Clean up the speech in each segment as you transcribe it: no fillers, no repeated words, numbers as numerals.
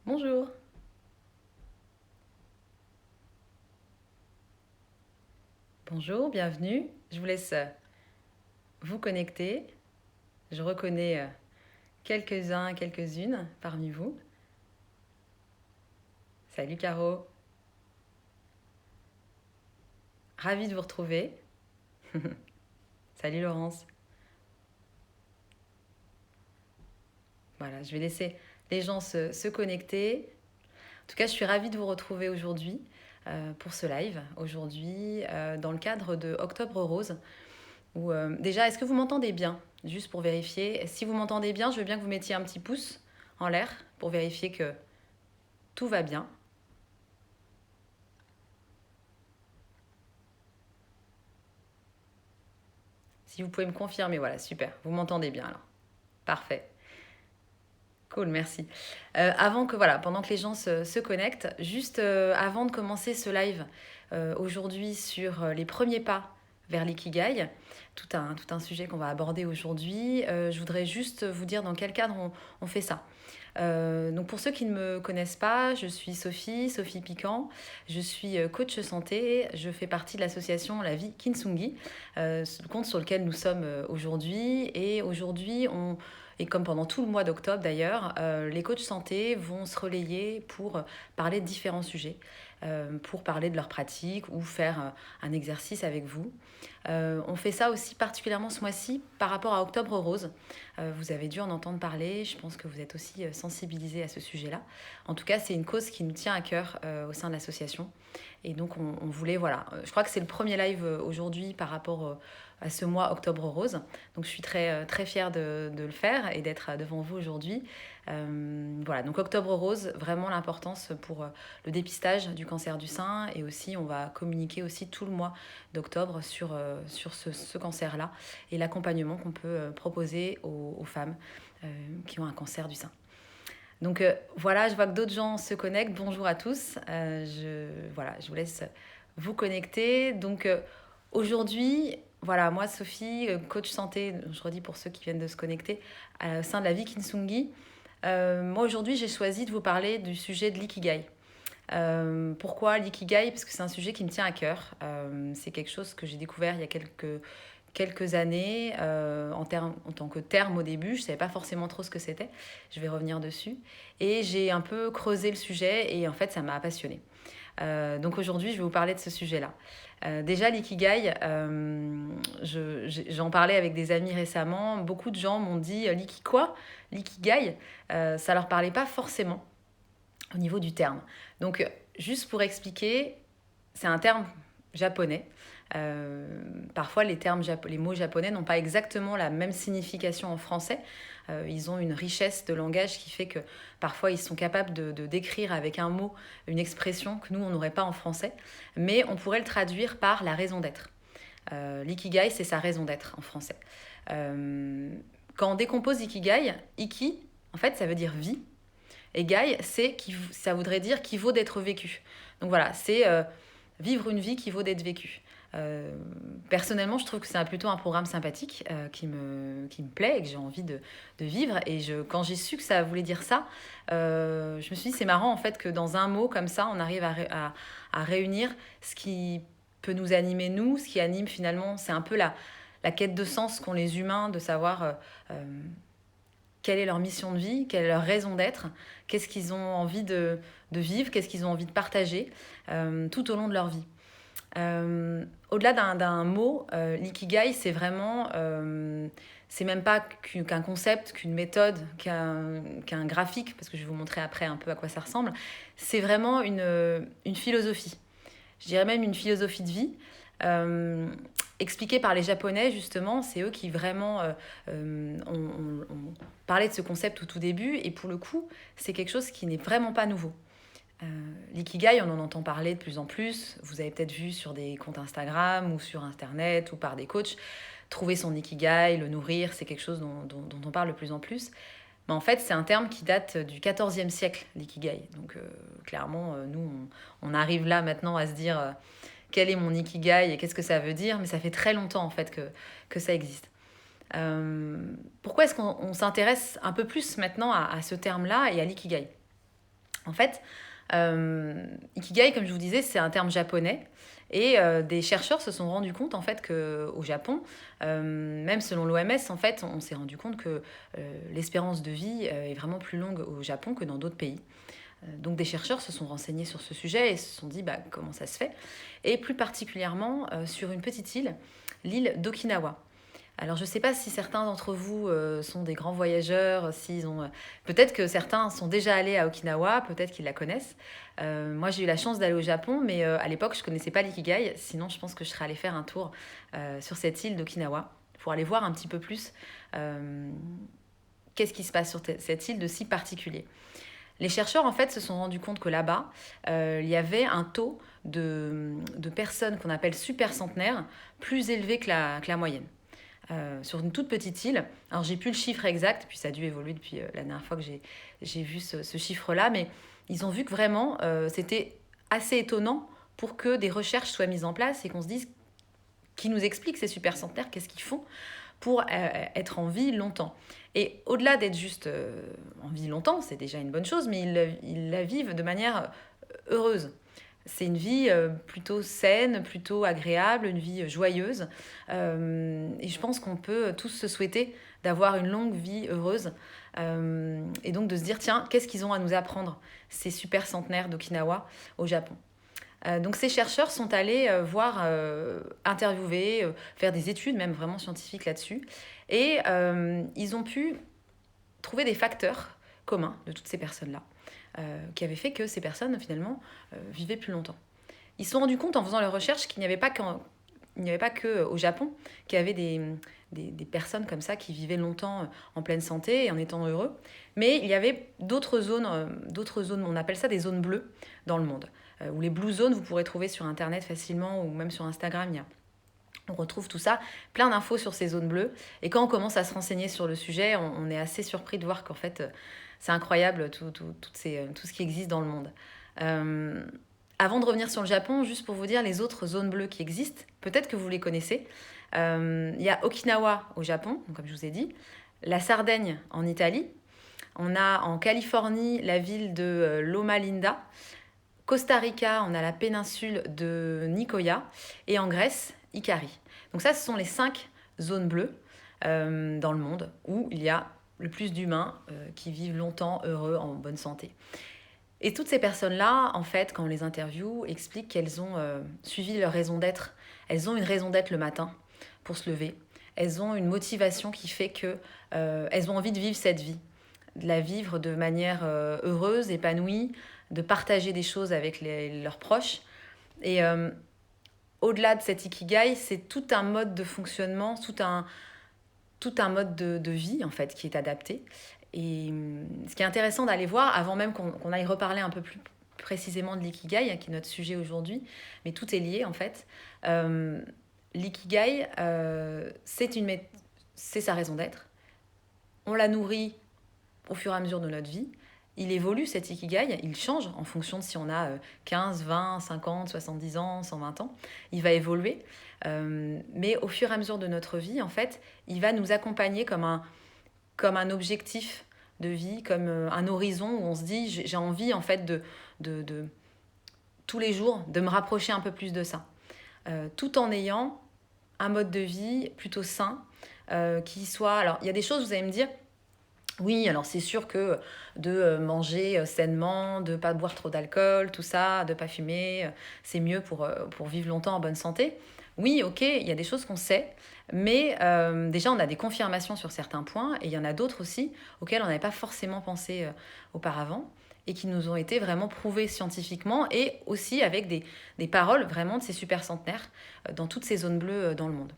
Bonjour, bonjour, bienvenue. Je vous laisse vous connecter. Je reconnais quelques-uns, quelques-unes parmi vous. Salut Caro, ravie de vous retrouver. Salut Laurence. Voilà, je vais laisser les gens se connecter. En tout cas, je suis ravie de vous retrouver aujourd'hui pour ce live. Aujourd'hui, dans le cadre de Octobre Rose. Déjà, est-ce que vous m'entendez bien? Juste pour vérifier. Si vous m'entendez bien, je veux bien que vous mettiez un petit pouce en l'air pour vérifier que tout va bien. Si vous pouvez me confirmer, voilà, super. Vous m'entendez bien alors. Parfait. Cool, merci. Pendant que les gens se connectent, juste avant de commencer ce live aujourd'hui sur les premiers pas vers l'ikigai, tout un sujet qu'on va aborder aujourd'hui, je voudrais juste vous dire dans quel cadre on fait ça. Donc pour ceux qui ne me connaissent pas, je suis Sophie Piquant, je suis coach santé, je fais partie de l'association La Vie Kinsungi, le compte sur lequel nous sommes aujourd'hui. Et aujourd'hui, et comme pendant tout le mois d'octobre d'ailleurs, les coachs santé vont se relayer pour parler de différents sujets, pour parler de leur pratique ou faire un exercice avec vous. On fait ça aussi particulièrement ce mois-ci par rapport à Octobre Rose. Vous avez dû en entendre parler, je pense que vous êtes aussi sensibilisés à ce sujet-là. En tout cas, c'est une cause qui nous tient à cœur au sein de l'association. Et donc, on voulait, voilà, je crois que c'est le premier live aujourd'hui par rapport à ce mois Octobre Rose. Donc, je suis très fière de le faire et d'être devant vous aujourd'hui. Voilà, donc Octobre Rose, vraiment l'importance pour le dépistage du cancer du sein. Et aussi, on va communiquer aussi tout le mois d'octobre sur ce cancer-là et l'accompagnement qu'on peut proposer aux femmes qui ont un cancer du sein. Donc voilà, je vois que d'autres gens se connectent. Bonjour à tous. Je vous laisse vous connecter. Donc aujourd'hui, voilà, moi Sophie, coach santé, je redis pour ceux qui viennent de se connecter, au sein de la vie Kinsungi. Moi aujourd'hui, j'ai choisi de vous parler du sujet de l'ikigai. Pourquoi l'ikigai? Parce que c'est un sujet qui me tient à cœur. C'est quelque chose que j'ai découvert il y a quelques années en tant que terme au début. Je ne savais pas forcément trop ce que c'était. Je vais revenir dessus. Et j'ai un peu creusé le sujet et en fait, ça m'a passionnée. Donc aujourd'hui, je vais vous parler de ce sujet-là. Déjà, l'ikigai, j'en parlais avec des amis récemment. Beaucoup de gens m'ont dit quoi? L'ikigai, ça leur parlait pas forcément au niveau du terme. Donc, juste pour expliquer, c'est un terme japonais. Parfois, les mots japonais n'ont pas exactement la même signification en français. Ils ont une richesse de langage qui fait que parfois ils sont capables de décrire avec un mot une expression que nous, on n'aurait pas en français. Mais on pourrait le traduire par la raison d'être. L'ikigai, c'est sa raison d'être en français. Quand on décompose ikigai, iki, en fait, ça veut dire vie. Et Gai, ça voudrait dire qui vaut d'être vécu. Donc voilà, c'est vivre une vie qui vaut d'être vécue. Personnellement, je trouve que c'est plutôt un programme sympathique qui me plaît et que j'ai envie de vivre. Et quand j'ai su que ça voulait dire ça, je me suis dit, c'est marrant en fait que dans un mot comme ça, on arrive à réunir ce qui peut nous animer, nous, ce qui anime finalement, c'est un peu la quête de sens qu'ont les humains, de savoir quelle est leur mission de vie, quelle est leur raison d'être, qu'est-ce qu'ils ont envie de vivre, qu'est-ce qu'ils ont envie de partager tout au long de leur vie. Au-delà d'un mot, l'ikigai, c'est vraiment, c'est même pas qu'un concept, qu'une méthode, qu'un graphique, parce que je vais vous montrer après un peu à quoi ça ressemble. C'est vraiment une philosophie. Je dirais même une philosophie de vie. Expliquée par les Japonais, justement, c'est eux qui vraiment ont parlé de ce concept au tout début. Et pour le coup, c'est quelque chose qui n'est vraiment pas nouveau. L'ikigai, on en entend parler de plus en plus. Vous avez peut-être vu sur des comptes Instagram ou sur Internet ou par des coachs. Trouver son ikigai, le nourrir, c'est quelque chose dont on parle de plus en plus. Mais en fait, c'est un terme qui date du XIVe siècle, l'ikigai. Donc clairement, nous, on arrive là maintenant à se dire quel est mon ikigai et qu'est-ce que ça veut dire. Mais ça fait très longtemps en fait que ça existe. Pourquoi est-ce qu'on s'intéresse un peu plus maintenant à ce terme-là et à l'ikigai? En fait, Ikigai, comme je vous disais, c'est un terme japonais. Et des chercheurs se sont rendus compte en fait qu'au Japon, même selon l'OMS, en fait, on s'est rendu compte que l'espérance de vie est vraiment plus longue au Japon que dans d'autres pays. Donc des chercheurs se sont renseignés sur ce sujet et se sont dit comment ça se fait. Et plus particulièrement sur une petite île, l'île d'Okinawa. Alors je ne sais pas si certains d'entre vous sont des grands voyageurs, s'ils ont peut-être que certains sont déjà allés à Okinawa, peut-être qu'ils la connaissent. Moi j'ai eu la chance d'aller au Japon, mais à l'époque je connaissais pas l'Ikigai. Sinon je pense que je serais allée faire un tour sur cette île d'Okinawa pour aller voir un petit peu plus qu'est-ce qui se passe sur cette île de si particulier. Les chercheurs en fait se sont rendus compte que là-bas il y avait un taux de personnes qu'on appelle super centenaires plus élevé que la moyenne. Sur une toute petite île. Alors j'ai plus le chiffre exact, puis ça a dû évoluer depuis la dernière fois que j'ai vu ce chiffre-là, mais ils ont vu que vraiment c'était assez étonnant pour que des recherches soient mises en place et qu'on se dise qui nous expliquent ces super centenaires, qu'est-ce qu'ils font pour être en vie longtemps. Et au-delà d'être juste en vie longtemps, c'est déjà une bonne chose, mais ils la vivent de manière heureuse. C'est une vie plutôt saine, plutôt agréable, une vie joyeuse. Et je pense qu'on peut tous se souhaiter d'avoir une longue vie heureuse. Et donc de se dire, tiens, qu'est-ce qu'ils ont à nous apprendre, ces super centenaires d'Okinawa au Japon. Donc ces chercheurs sont allés voir, interviewer, faire des études même vraiment scientifiques là-dessus. Et ils ont pu trouver des facteurs communs de toutes ces personnes-là. Qui avait fait que ces personnes, finalement, vivaient plus longtemps. Ils se sont rendus compte, en faisant leurs recherches, qu'il n'y avait pas qu'au Japon qu'il y avait des personnes comme ça qui vivaient longtemps en pleine santé et en étant heureux. Mais il y avait d'autres zones, on appelle ça des zones bleues dans le monde. Ou les blue zones, vous pourrez trouver sur Internet facilement, ou même sur Instagram, on retrouve tout ça, plein d'infos sur ces zones bleues. Et quand on commence à se renseigner sur le sujet, on est assez surpris de voir qu'en fait, c'est incroyable tout ce qui existe dans le monde. Avant de revenir sur le Japon, juste pour vous dire les autres zones bleues qui existent, peut-être que vous les connaissez. Il y a Okinawa au Japon, comme je vous ai dit, la Sardaigne en Italie, on a en Californie la ville de Loma Linda, Costa Rica, on a la péninsule de Nicoya, et en Grèce, Ikari. Donc ça, ce sont les 5 zones bleues dans le monde où il y a le plus d'humains qui vivent longtemps, heureux, en bonne santé. Et toutes ces personnes-là, en fait, quand on les interviewe, expliquent qu'elles ont suivi leur raison d'être. Elles ont une raison d'être le matin pour se lever. Elles ont une motivation qui fait qu'elles ont envie de vivre cette vie, de la vivre de manière heureuse, épanouie, de partager des choses avec leurs proches. Et au-delà de cet ikigai, c'est tout un mode de fonctionnement, tout un mode de vie, en fait, qui est adapté. Et ce qui est intéressant d'aller voir, avant même qu'on aille reparler un peu plus précisément de l'ikigai, qui est notre sujet aujourd'hui, mais tout est lié, en fait. L'ikigai, c'est sa raison d'être. On la nourrit au fur et à mesure de notre vie. Il évolue, cet ikigai, il change en fonction de si on a 15, 20, 50, 70 ans, 120 ans. Il va évoluer, mais au fur et à mesure de notre vie, en fait, il va nous accompagner comme un objectif de vie, comme un horizon où on se dit, j'ai envie, en fait, de tous les jours, de me rapprocher un peu plus de ça. Tout en ayant un mode de vie plutôt sain, qui soit... Alors, il y a des choses, vous allez me dire, oui, alors c'est sûr que de manger sainement, de ne pas boire trop d'alcool, tout ça, de ne pas fumer, c'est mieux pour vivre longtemps en bonne santé. Oui, ok, il y a des choses qu'on sait, mais déjà on a des confirmations sur certains points, et il y en a d'autres aussi auxquels on n'avait pas forcément pensé auparavant, et qui nous ont été vraiment prouvées scientifiquement, et aussi avec des paroles vraiment de ces super centenaires dans toutes ces zones bleues dans le monde.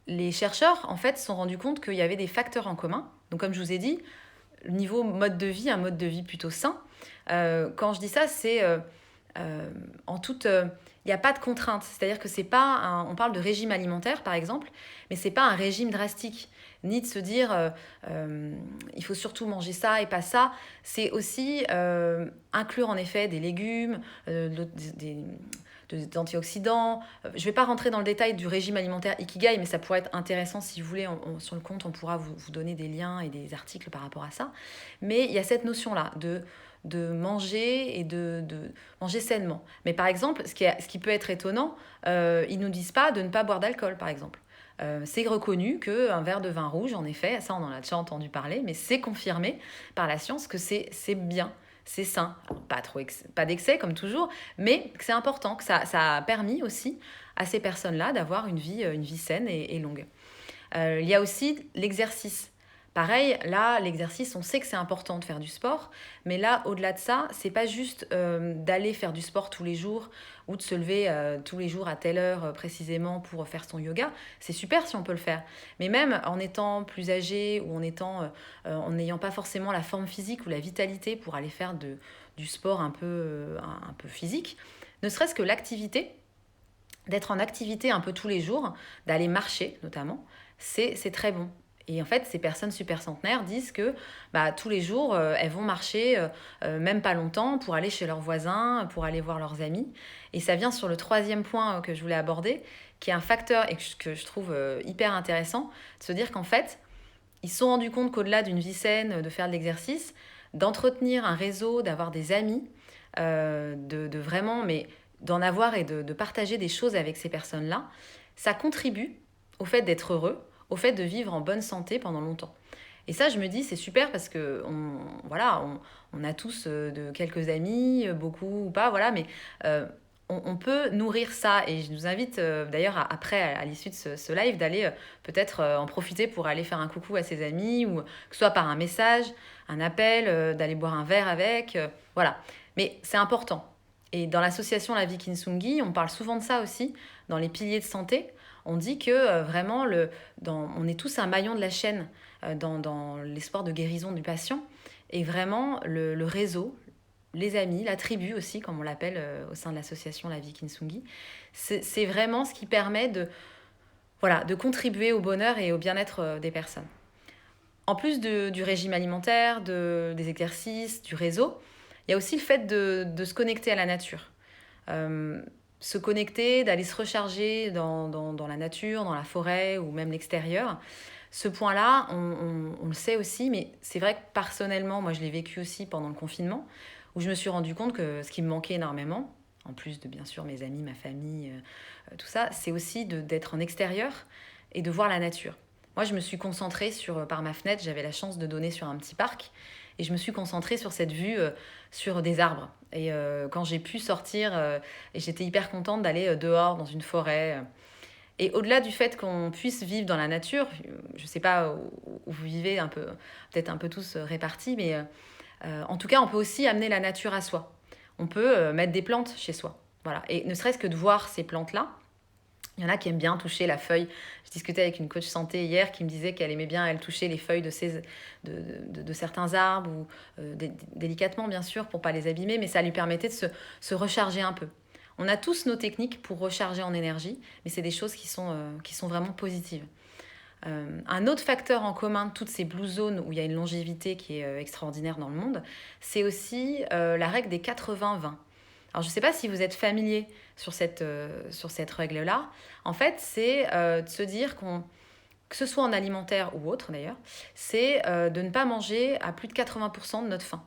Les chercheurs, en fait, se sont rendus compte qu'il y avait des facteurs en commun. Donc, comme je vous ai dit, le niveau mode de vie, un mode de vie plutôt sain. Quand je dis ça, c'est en toute... Il n'y a pas de contrainte. C'est-à-dire que c'est pas on parle de régime alimentaire, par exemple, mais c'est pas un régime drastique. Ni de se dire, il faut surtout manger ça et pas ça. C'est aussi inclure, en effet, des légumes, des antioxydants. Je ne vais pas rentrer dans le détail du régime alimentaire Ikigai, mais ça pourrait être intéressant si vous voulez. Sur le compte, on pourra vous donner des liens et des articles par rapport à ça. Mais il y a cette notion-là de manger et de manger sainement. Mais par exemple, ce qui peut être étonnant, ils ne nous disent pas de ne pas boire d'alcool, par exemple. C'est reconnu qu'un verre de vin rouge, en effet, ça on en a déjà entendu parler, mais c'est confirmé par la science que c'est bien, c'est sain. Alors, pas d'excès comme toujours, mais que c'est important, que ça a permis aussi à ces personnes-là d'avoir une vie saine et longue. Il y a aussi l'exercice. Pareil, là, l'exercice, on sait que c'est important de faire du sport, mais là, au-delà de ça, c'est pas juste d'aller faire du sport tous les jours ou de se lever tous les jours à telle heure précisément pour faire son yoga. C'est super si on peut le faire, mais même en étant plus âgé ou en n'ayant pas forcément la forme physique ou la vitalité pour aller faire du sport un peu physique, ne serait-ce que l'activité, d'être en activité un peu tous les jours, d'aller marcher notamment, c'est très bon. Et en fait, ces personnes super centenaires disent que tous les jours, elles vont marcher, même pas longtemps, pour aller chez leurs voisins, pour aller voir leurs amis. Et ça vient sur le troisième point que je voulais aborder, qui est un facteur et que je trouve hyper intéressant, de se dire qu'en fait, ils se sont rendus compte qu'au-delà d'une vie saine, de faire de l'exercice, d'entretenir un réseau, d'avoir des amis, de vraiment, mais d'en avoir et de partager des choses avec ces personnes-là, ça contribue au fait d'être heureux, au fait de vivre en bonne santé pendant longtemps. Et ça, je me dis, c'est super parce que on a tous de quelques amis, beaucoup ou pas, voilà, mais on peut nourrir ça. Et je nous invite d'ailleurs après, à l'issue de ce live, d'aller peut-être en profiter pour aller faire un coucou à ses amis, ou que ce soit par un message, un appel, d'aller boire un verre avec, voilà. Mais c'est important. Et dans l'association La Vie Kintsugi, on parle souvent de ça aussi, dans les piliers de santé. On dit que vraiment, on est tous un maillon de la chaîne dans l'espoir de guérison du patient. Et vraiment, le réseau, les amis, la tribu aussi, comme on l'appelle au sein de l'association La Vie Kintsugi, c'est vraiment ce qui permet de contribuer au bonheur et au bien-être des personnes. En plus du régime alimentaire, des exercices, du réseau, il y a aussi le fait de se connecter à la nature. Se connecter, d'aller se recharger dans la nature, dans la forêt ou même l'extérieur. Ce point-là, on le sait aussi, mais c'est vrai que personnellement, moi je l'ai vécu aussi pendant le confinement, où je me suis rendu compte que ce qui me manquait énormément, en plus de bien sûr mes amis, ma famille, tout ça, c'est aussi d'être en extérieur et de voir la nature. Moi, je me suis concentrée par ma fenêtre, j'avais la chance de donner sur un petit parc, et je me suis concentrée sur cette vue, sur des arbres. Et quand j'ai pu sortir, et j'étais hyper contente d'aller dehors dans une forêt. Et au-delà du fait qu'on puisse vivre dans la nature, je ne sais pas où vous vivez, peut-être un peu tous répartis, mais en tout cas, on peut aussi amener la nature à soi. On peut mettre des plantes chez soi. Voilà. Et ne serait-ce que de voir ces plantes-là, il y en a qui aiment bien toucher la feuille. Je discutais avec une coach santé hier qui me disait qu'elle aimait bien, elle, toucher les feuilles de certains arbres, ou délicatement bien sûr, pour ne pas les abîmer, mais ça lui permettait de se recharger un peu. On a tous nos techniques pour recharger en énergie, mais c'est des choses qui sont vraiment positives. Un autre facteur en commun de toutes ces blue zones où il y a une longévité qui est extraordinaire dans le monde, c'est aussi la règle des 80-20. Alors, je ne sais pas si vous êtes familier sur cette règle-là. En fait, c'est de se dire que ce soit en alimentaire ou autre d'ailleurs, c'est de ne pas manger à plus de 80% de notre faim.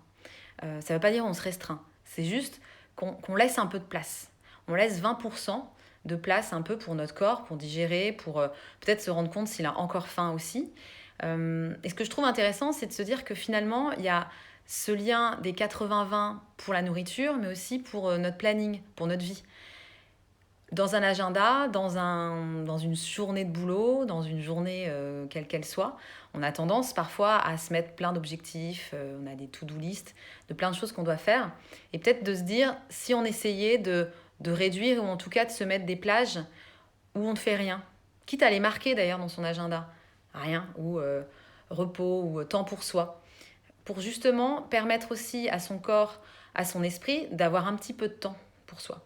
Ça ne veut pas dire qu'on se restreint. C'est juste qu'on laisse un peu de place. On laisse 20% de place un peu pour notre corps, pour digérer, pour peut-être se rendre compte s'il a encore faim aussi. Et ce que je trouve intéressant, c'est de se dire que finalement, il y a ce lien des 80-20 pour la nourriture, mais aussi pour notre planning, pour notre vie. Dans un agenda, dans une journée de boulot, dans une journée quelle qu'elle soit, on a tendance parfois à se mettre plein d'objectifs, on a des to-do list, de plein de choses qu'on doit faire, et peut-être de se dire, si on essayait de réduire, ou en tout cas de se mettre des plages où on ne fait rien, quitte à les marquer d'ailleurs dans son agenda, rien, ou repos, ou temps pour soi, pour justement permettre aussi à son corps, à son esprit, d'avoir un petit peu de temps pour soi.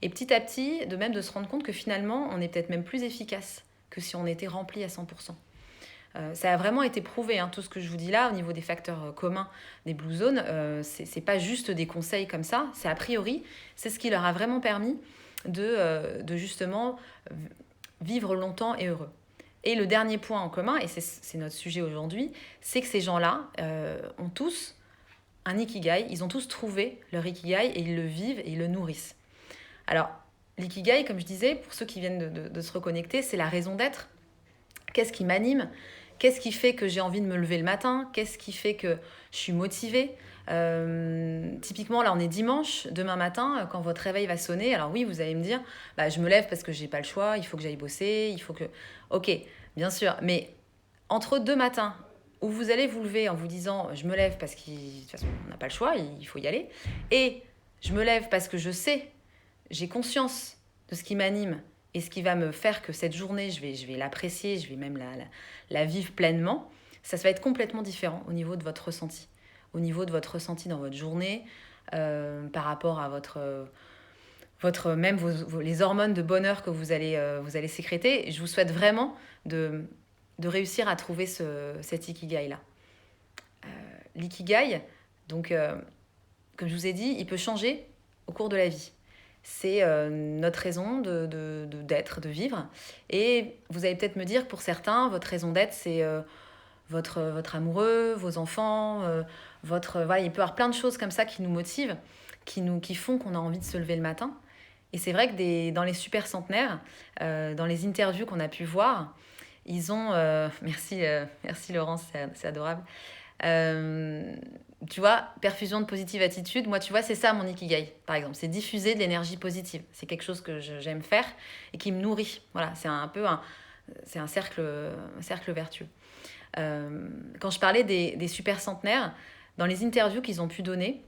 Et petit à petit, de se rendre compte que finalement, on est peut-être même plus efficace que si on était rempli à 100%. Ça a vraiment été prouvé, hein, tout ce que je vous dis là, au niveau des facteurs communs des Blue Zones. C'est pas juste des conseils comme ça, c'est a priori, c'est ce qui leur a vraiment permis de justement vivre longtemps et heureux. Et le dernier point en commun, et c'est notre sujet aujourd'hui, c'est que ces gens-là ont tous un ikigai, ils ont tous trouvé leur ikigai et ils le vivent et ils le nourrissent. Alors, l'ikigai, comme je disais, pour ceux qui viennent de se reconnecter, c'est la raison d'être. Qu'est-ce qui m'anime? Qu'est-ce qui fait que j'ai envie de me lever le matin? Qu'est-ce qui fait que je suis motivée? Typiquement, là, on est dimanche. Demain matin, quand votre réveil va sonner, alors oui, vous allez me dire, bah, je me lève parce que j'ai pas le choix, il faut que j'aille bosser, il faut que... Ok, bien sûr, mais entre deux matins où vous allez vous lever en vous disant, je me lève parce que de toute façon, on n'a pas le choix, il faut y aller, et je me lève parce que je sais, j'ai conscience de ce qui m'anime et ce qui va me faire que cette journée, je vais l'apprécier, je vais même la vivre pleinement, ça va être complètement différent au niveau de votre ressenti. Au niveau de votre ressenti dans votre journée, par rapport à même les hormones de bonheur que vous allez sécréter. Je vous souhaite vraiment de réussir à trouver cet ikigai-là. L'ikigai, donc, comme je vous ai dit, il peut changer au cours de la vie. C'est notre raison d'être, de vivre. Et vous allez peut-être me dire, pour certains, votre raison d'être, c'est votre amoureux, vos enfants, voilà, il peut y avoir plein de choses comme ça qui nous motivent, qui font qu'on a envie de se lever le matin. Et c'est vrai que dans les super centenaires, dans les interviews qu'on a pu voir, ils ont... merci Laurence, c'est adorable. Tu vois, perfusion de positive attitude, moi, tu vois, c'est ça mon ikigai, par exemple. C'est diffuser de l'énergie positive. C'est quelque chose que j'aime faire et qui me nourrit. Voilà, c'est un peu un cercle vertueux. Quand je parlais des super centenaires, dans les interviews qu'ils ont pu donner,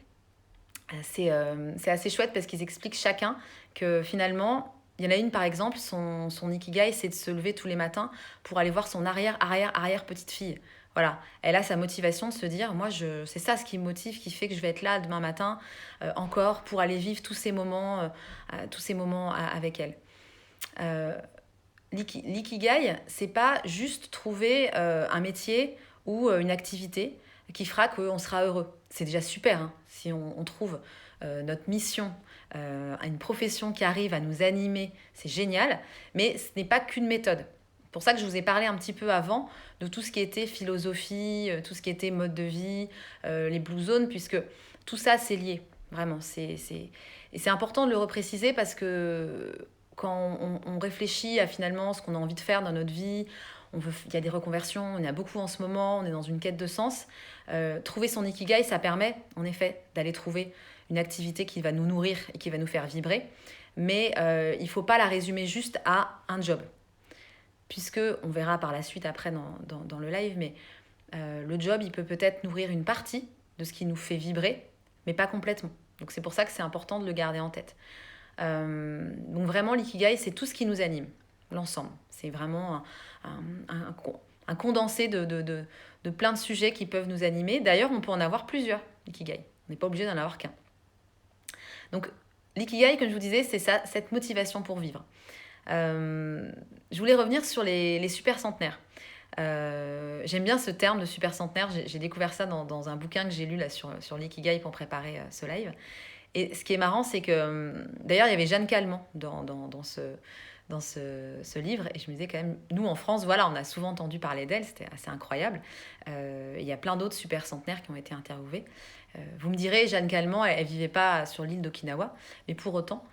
c'est assez chouette parce qu'ils expliquent chacun que finalement, il y en a une par exemple, son ikigai, c'est de se lever tous les matins pour aller voir son arrière petite fille. Voilà, elle a sa motivation de se dire, moi, c'est ça ce qui me motive, qui fait que je vais être là demain matin encore pour aller vivre tous ces moments avec elle. L'ikigai, c'est pas juste trouver un métier ou une activité qui fera qu'on sera heureux. C'est déjà super hein, si on trouve notre mission, une profession qui arrive à nous animer, c'est génial, mais ce n'est pas qu'une méthode. C'est pour ça que je vous ai parlé un petit peu avant de tout ce qui était philosophie, tout ce qui était mode de vie, les blue zones, puisque tout ça c'est lié, vraiment. Et c'est important de le repréciser parce que quand on réfléchit à finalement ce qu'on a envie de faire dans notre vie, il y a des reconversions, il y en a beaucoup en ce moment, on est dans une quête de sens. Trouver son ikigai, ça permet en effet d'aller trouver une activité qui va nous nourrir et qui va nous faire vibrer. Mais il ne faut pas la résumer juste à un job. Puisque, on verra par la suite après dans le live, mais le job, il peut peut-être nourrir une partie de ce qui nous fait vibrer, mais pas complètement. Donc c'est pour ça que c'est important de le garder en tête. Donc vraiment, l'ikigai, c'est tout ce qui nous anime, l'ensemble. C'est vraiment un condensé de plein de sujets qui peuvent nous animer. D'ailleurs, on peut en avoir plusieurs, l'ikigai. On n'est pas obligé d'en avoir qu'un. Donc, l'ikigai, comme je vous disais, c'est ça, cette motivation pour vivre. Je voulais revenir sur les super centenaires. J'aime bien ce terme de super centenaire. J'ai découvert ça dans un bouquin que j'ai lu là, sur l'ikigai pour préparer ce live. Et ce qui est marrant, c'est que... D'ailleurs, il y avait Jeanne Calment dans ce livre. Et je me disais quand même, nous en France, voilà, on a souvent entendu parler d'elle. C'était assez incroyable. Il y a plein d'autres super centenaires qui ont été interviewés. Vous me direz, Jeanne Calment, elle ne vivait pas sur l'île d'Okinawa. Mais pour autant,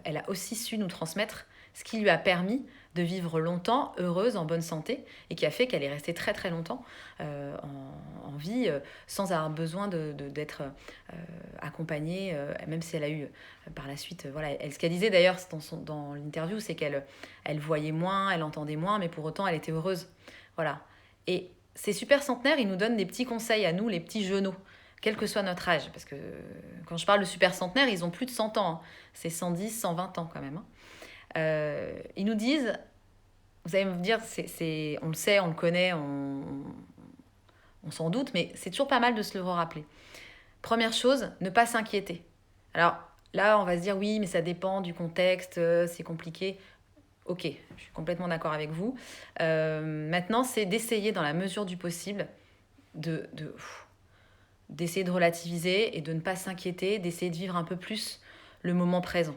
elle a aussi su nous transmettre ce qui lui a permis de vivre longtemps, heureuse, en bonne santé, et qui a fait qu'elle est restée très très longtemps en vie, sans avoir besoin d'être accompagnée, même si elle a eu par la suite... voilà, ce qu'elle disait d'ailleurs dans l'interview, c'est qu'elle voyait moins, elle entendait moins, mais pour autant elle était heureuse. Voilà. Et ces super centenaires, ils nous donnent des petits conseils à nous, les petits genoux, quel que soit notre âge. Parce que quand je parle de super centenaires, ils ont plus de 100 ans. Hein. C'est 110, 120 ans quand même. Hein. Ils nous disent, vous allez me dire, on le sait, on le connaît, on s'en doute, mais c'est toujours pas mal de se le rappeler. Première chose, ne pas s'inquiéter. Alors là, on va se dire, oui, mais ça dépend du contexte, c'est compliqué. Ok, je suis complètement d'accord avec vous. Maintenant, c'est d'essayer, dans la mesure du possible, d'essayer de relativiser et de ne pas s'inquiéter, d'essayer de vivre un peu plus le moment présent.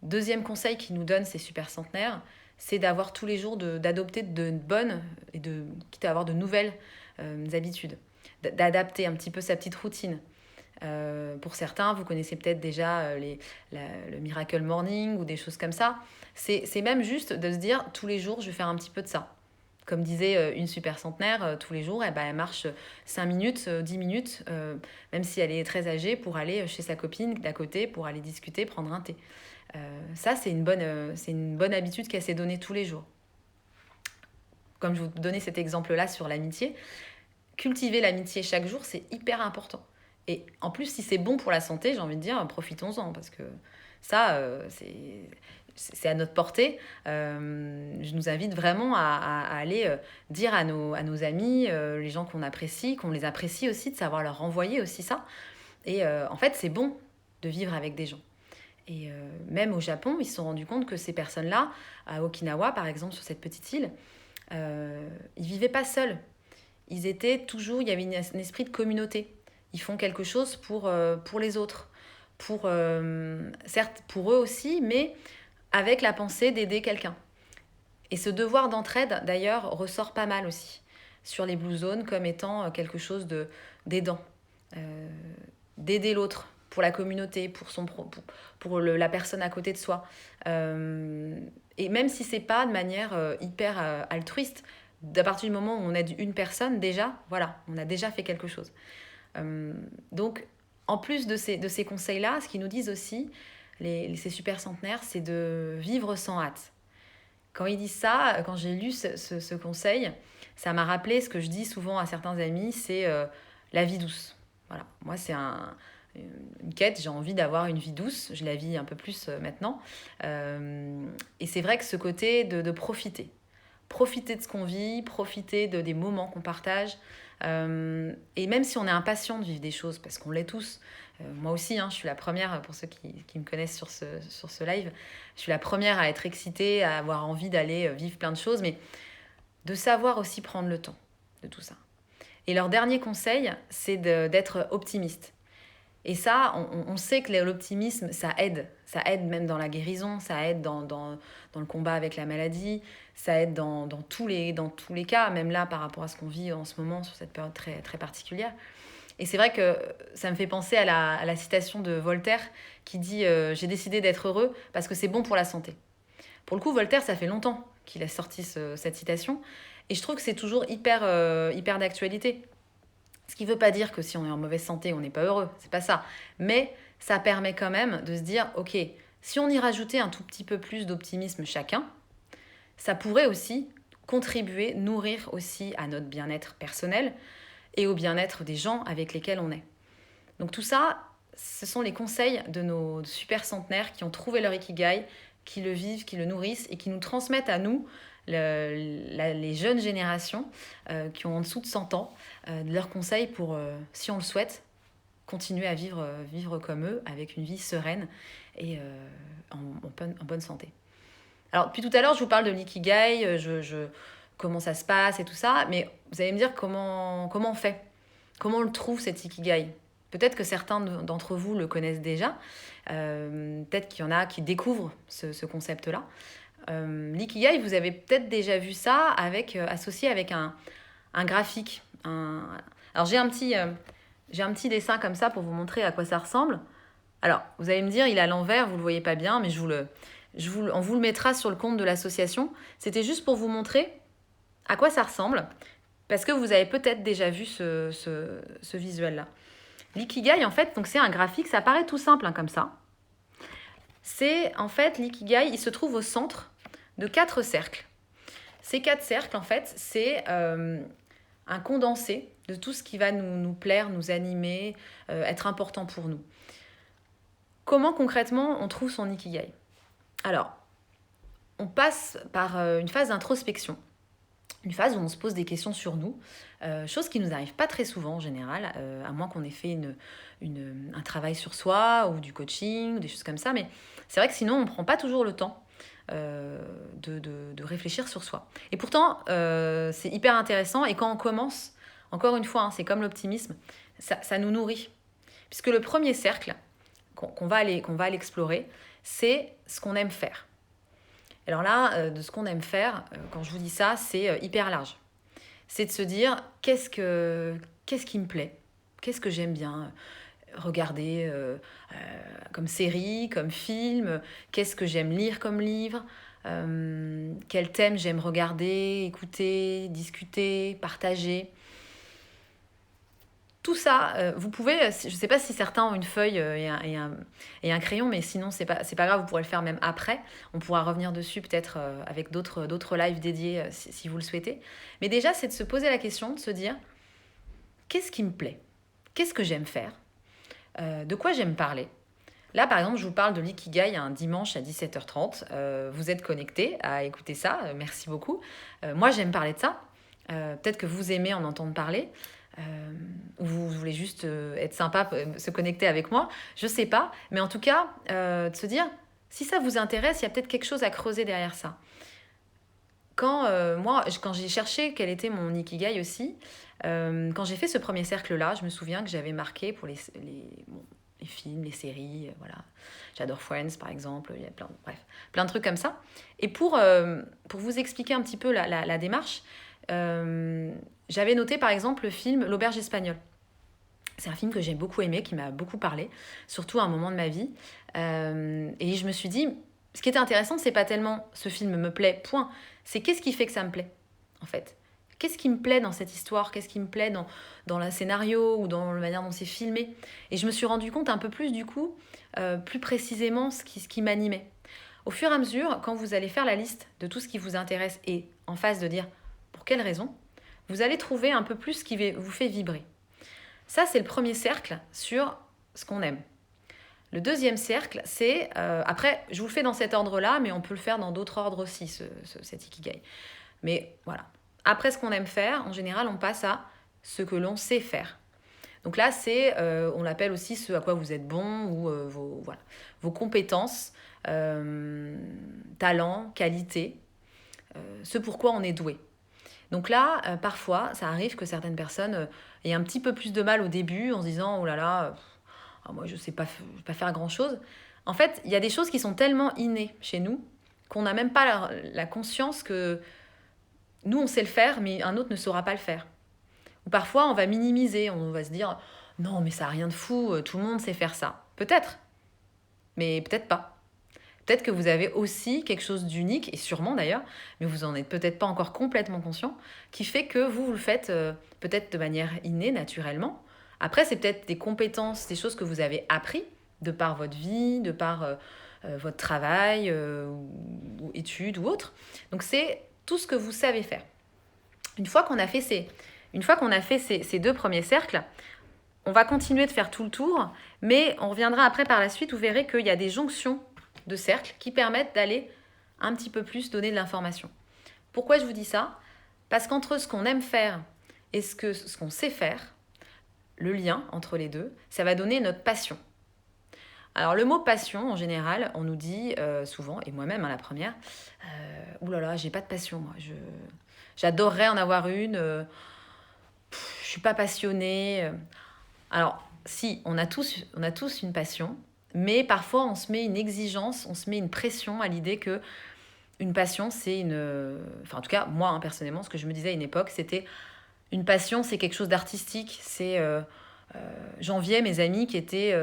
Deuxième conseil qu'ils nous donnent ces super centenaires, c'est d'avoir tous les jours, d'adopter de bonnes et quitte à avoir de nouvelles habitudes. d'adapter un petit peu sa petite routine. Pour certains, vous connaissez peut-être déjà le Miracle Morning ou des choses comme ça. C'est même juste de se dire, tous les jours, je vais faire un petit peu de ça. Comme disait une super centenaire, tous les jours, elle marche 5 minutes, 10 minutes, même si elle est très âgée, pour aller chez sa copine d'à côté, pour aller discuter, prendre un thé. Ça, c'est une bonne habitude qu'elle s'est donnée tous les jours. Comme je vous donnais cet exemple-là sur l'amitié, cultiver l'amitié chaque jour, c'est hyper important. Et en plus, si c'est bon pour la santé, j'ai envie de dire, profitons-en, parce que ça, c'est à notre portée. Je nous invite vraiment à aller dire à nos amis, les gens qu'on les apprécie aussi, de savoir leur renvoyer aussi ça. Et en fait, c'est bon de vivre avec des gens. Et même au Japon, ils se sont rendus compte que ces personnes-là, à Okinawa par exemple, sur cette petite île, ils vivaient pas seuls. Ils étaient toujours, il y avait un esprit de communauté. Ils font quelque chose pour les autres. Certes, pour eux aussi, mais avec la pensée d'aider quelqu'un. Et ce devoir d'entraide, d'ailleurs, ressort pas mal aussi sur les Blue Zones comme étant quelque chose d'aidant. Euh, D'aider l'autre pour la communauté, pour la personne à côté de soi. Et même si c'est pas de manière hyper altruiste, à partir du moment où on aide une personne, déjà, voilà, on a déjà fait quelque chose. Donc, en plus de ces conseils-là, ce qu'ils nous disent aussi, ces super centenaires, c'est de vivre sans hâte. Quand ils disent ça, quand j'ai lu ce conseil, ça m'a rappelé ce que je dis souvent à certains amis, c'est la vie douce. Voilà, moi c'est une quête, j'ai envie d'avoir une vie douce, je la vis un peu plus maintenant. Et c'est vrai que ce côté de profiter. Profiter de ce qu'on vit, profiter des moments qu'on partage. Et même si on est impatient de vivre des choses, parce qu'on l'est tous, moi aussi, hein, je suis la première, pour ceux qui me connaissent sur ce live, je suis la première à être excitée, à avoir envie d'aller vivre plein de choses, mais de savoir aussi prendre le temps de tout ça. Et leur dernier conseil, c'est d'être optimiste. Et ça, on sait que l'optimisme, ça aide. Ça aide même dans la guérison, ça aide dans le combat avec la maladie, ça aide dans tous les cas, même là par rapport à ce qu'on vit en ce moment sur cette période très, très particulière. Et c'est vrai que ça me fait penser à la citation de Voltaire qui dit J'ai décidé d'être heureux parce que c'est bon pour la santé ». Pour le coup, Voltaire, ça fait longtemps qu'il a sorti cette citation. Et je trouve que c'est toujours hyper d'actualité. Ce qui ne veut pas dire que si on est en mauvaise santé, on n'est pas heureux. C'est pas ça. Mais ça permet quand même de se dire, ok, si on y rajoutait un tout petit peu plus d'optimisme chacun, ça pourrait aussi contribuer, nourrir aussi à notre bien-être personnel et au bien-être des gens avec lesquels on est. Donc tout ça, ce sont les conseils de nos super centenaires qui ont trouvé leur ikigai, qui le vivent, qui le nourrissent et qui nous transmettent à nous, les jeunes générations qui ont en dessous de 100 ans, leurs conseils pour, si on le souhaite, continuer à vivre comme eux, avec une vie sereine et en bonne santé. Alors, depuis tout à l'heure, je vous parle de l'ikigai, comment ça se passe et tout ça, mais vous allez me dire comment on fait. Comment on le trouve, cet ikigai? Peut-être que certains d'entre vous le connaissent déjà. Peut-être qu'il y en a qui découvrent ce concept-là. L'ikigai, vous avez peut-être déjà vu ça associé avec un graphique. Alors j'ai un petit dessin comme ça pour vous montrer à quoi ça ressemble. Alors, vous allez me dire, il est à l'envers, vous ne le voyez pas bien, mais on vous le mettra sur le compte de l'association. C'était juste pour vous montrer à quoi ça ressemble, parce que vous avez peut-être déjà vu ce visuel-là. L'ikigai, en fait, donc c'est un graphique, ça paraît tout simple comme ça. C'est, en fait, l'ikigai, il se trouve au centre de 4 cercles. Ces 4 cercles, en fait, c'est un condensé de tout ce qui va nous plaire, nous animer, être important pour nous. Comment concrètement on trouve son ikigai? Alors, on passe par une phase d'introspection, une phase où on se pose des questions sur nous, chose qui ne nous arrive pas très souvent en général, à moins qu'on ait fait un travail sur soi ou du coaching ou des choses comme ça, mais c'est vrai que sinon on ne prend pas toujours le temps de réfléchir sur soi. Et pourtant, c'est hyper intéressant, et quand on commence, encore une fois, hein, c'est comme l'optimisme, ça nous nourrit. Puisque le premier cercle qu'on va aller explorer, c'est ce qu'on aime faire. Alors là, de ce qu'on aime faire, quand je vous dis ça, c'est hyper large. C'est de se dire, qu'est-ce qu'est-ce qui me plaît? Qu'est-ce que j'aime bien regarder comme série, comme film? Qu'est-ce que j'aime lire comme livre? Quel thème j'aime regarder, écouter, discuter, partager? Tout ça, vous pouvez, je ne sais pas si certains ont une feuille et un crayon, mais sinon, c'est pas grave, vous pourrez le faire même après. On pourra revenir dessus peut-être avec d'autres lives dédiés si vous le souhaitez. Mais déjà, c'est de se poser la question, de se dire, qu'est-ce qui me plaît? Qu'est-ce que j'aime faire? De quoi j'aime parler? Là, par exemple, je vous parle de l'ikigai un dimanche à 17h30. Vous êtes connectés à écouter ça, merci beaucoup. Moi, j'aime parler de ça. Peut-être que vous aimez en entendre parler. Ou vous voulez juste être sympa, se connecter avec moi, je sais pas. Mais en tout cas, de se dire, si ça vous intéresse, il y a peut-être quelque chose à creuser derrière ça. Quand j'ai cherché quel était mon ikigai aussi, quand j'ai fait ce premier cercle-là, je me souviens que j'avais marqué pour les films, les séries, voilà. J'adore Friends, par exemple, il y a plein de trucs comme ça. Et pour vous expliquer un petit peu la démarche, j'avais noté par exemple le film L'Auberge espagnole. C'est un film que j'ai beaucoup aimé, qui m'a beaucoup parlé, surtout à un moment de ma vie. Et je me suis dit, ce qui était intéressant, c'est pas tellement ce film me plaît, point. C'est qu'est-ce qui fait que ça me plaît, en fait. Qu'est-ce qui me plaît dans cette histoire? Qu'est-ce qui me plaît dans le scénario ou dans la manière dont c'est filmé? Et je me suis rendu compte un peu plus, du coup, plus précisément ce qui m'animait. Au fur et à mesure, quand vous allez faire la liste de tout ce qui vous intéresse et en face de dire pour quelle raison, vous allez trouver un peu plus ce qui vous fait vibrer. Ça, c'est le premier cercle sur ce qu'on aime. Le deuxième cercle, c'est... après, je vous le fais dans cet ordre-là, mais on peut le faire dans d'autres ordres aussi, cet ikigai. Mais voilà. Après ce qu'on aime faire, en général, on passe à ce que l'on sait faire. Donc là, on l'appelle aussi ce à quoi vous êtes bon ou vos compétences, talents, qualités, ce pourquoi on est doué. Donc là, parfois, ça arrive que certaines personnes aient un petit peu plus de mal au début en se disant « Oh là là, moi je ne sais pas faire grand-chose ». En fait, il y a des choses qui sont tellement innées chez nous qu'on n'a même pas la conscience que nous, on sait le faire, mais un autre ne saura pas le faire. Ou parfois, on va minimiser, on va se dire « Non, mais ça n'a rien de fou, tout le monde sait faire ça ». Peut-être, mais peut-être pas. Peut-être que vous avez aussi quelque chose d'unique, et sûrement d'ailleurs, mais vous n'en êtes peut-être pas encore complètement conscient, qui fait que vous le faites peut-être de manière innée, naturellement. Après, c'est peut-être des compétences, des choses que vous avez appris de par votre vie, de par votre travail, ou études ou autre. Donc c'est tout ce que vous savez faire. Une fois qu'on a fait ces deux premiers cercles, on va continuer de faire tout le tour, mais on reviendra après par la suite, vous verrez qu'il y a des jonctions de cercles qui permettent d'aller un petit peu plus donner de l'information. Pourquoi je vous dis ça? Parce qu'entre ce qu'on aime faire et ce qu'on sait faire, le lien entre les deux, ça va donner notre passion. Alors le mot passion, en général, on nous dit souvent, et moi-même la première, « Ouh là là, j'ai pas de passion, moi. J'adorerais en avoir une. Je suis pas passionnée. » Alors, si, on a tous une passion, mais parfois on se met une exigence, on se met une pression à l'idée que une passion, c'est une... Enfin, en tout cas, moi, personnellement, ce que je me disais à une époque, c'était une passion, c'est quelque chose d'artistique. J'enviais mes amis qui étaient